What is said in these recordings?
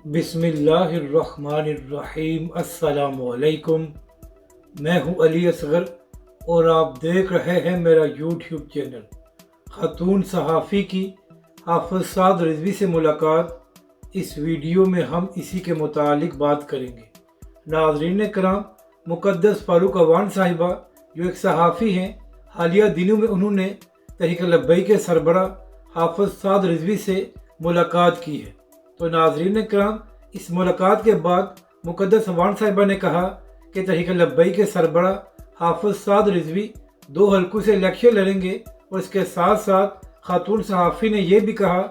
बिस्मिल्लाहिर्रहमानिर्रहीम। अस्सलामुअलैकुम। मैं हूं अली असगर और आप देख रहे हैं मेरा यूट्यूब चैनल। खातून सहाफ़ी की हाफ़िज़ साद रिज़वी से मुलाकात, इस वीडियो में हम इसी के मुतालिक बात करेंगे। नाज़रीन कराम, मुक़द्दस फ़ारूक अवान साहिबा जो एक सहाफ़ी हैं, हालिया दिनों में उन्होंने तहरीक लब्बैक के सरबरा हाफ़िज़ साद रिज़वी से मुलाकात की है। तो नाज़रीन कराम, इस मुलाकात के बाद मुक़द्दस अवान साहिबा ने कहा कि तहरीक लब्बैक के सरबरा हाफ़िज़ साद रिज़वी 2 हलकों से इलेक्शन लड़ेंगे और इसके साथ साथ खातून सहाफ़ी ने यह भी कहा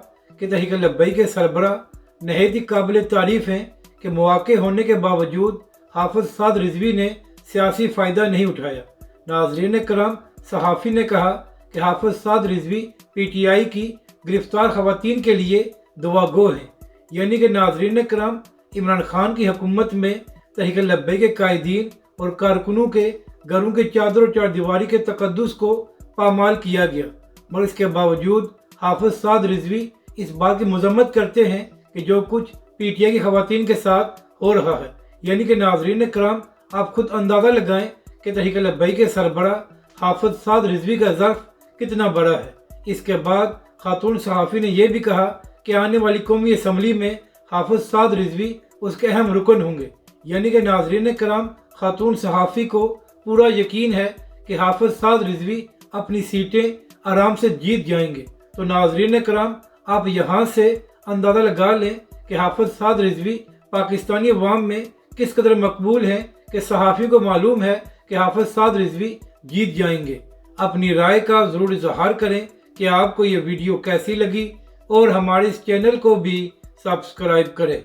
कि तहरीक लब्बैक के सरबरा नहायत ही काबिल तारीफ़ हैं कि मौक़े होने के बावजूद हाफ़िज़ साद रिज़वी ने सियासी फ़ायदा नहीं उठाया। नाज़रीन कराम, सहाफ़ी ने कहा कि हाफ़िज़ साद रिज़वी PTI की गिरफ्तार ख़वातीन के लिए दुआ गो हैं। यानी कि नाज़रीन कराम, इमरान खान की हुकूमत में तहरीक लब्बैक के कायदीन और कारकुनों के घरों के चादर और चारदीवारी के तकद्दुस को पामाल किया गया, मगर इसके बावजूद हाफ़िज़ साद रिज़वी इस बात की मज़म्मत करते हैं कि जो कुछ PTI की ख़वातीन के साथ हो रहा है। यानी कि नाज़रीन कराम, आप खुद अंदाज़ा लगाएं कि तहरीक लब्बैक के सरबरा हाफ़िज़ साद रिज़वी का ज़र्फ़ कितना बड़ा है। इसके बाद खातून सहाफ़ी ने यह भी कहा कि आने वाली कौमी असम्बली में हाफ़िज़ साद रिज़वी उसके अहम रुकन होंगे। यानी कि नाज़रीन कराम, खातून सहाफ़ी को पूरा यकीन है कि हाफ़िज़ साद रिज़वी अपनी सीटें आराम से जीत जाएंगे। तो नाज़रीन कराम, आप यहाँ से अंदाज़ा लगा लें कि हाफ़िज़ साद रिज़वी पाकिस्तानी अवाम में किस कदर मकबूल हैं कि सहाफ़ी को मालूम है कि हाफ़िज़ साद रिज़वी जीत जाएंगे। अपनी राय का ज़रूर इज़हार करें कि आपको ये वीडियो कैसी लगी और हमारे इस चैनल को भी सब्सक्राइब करें।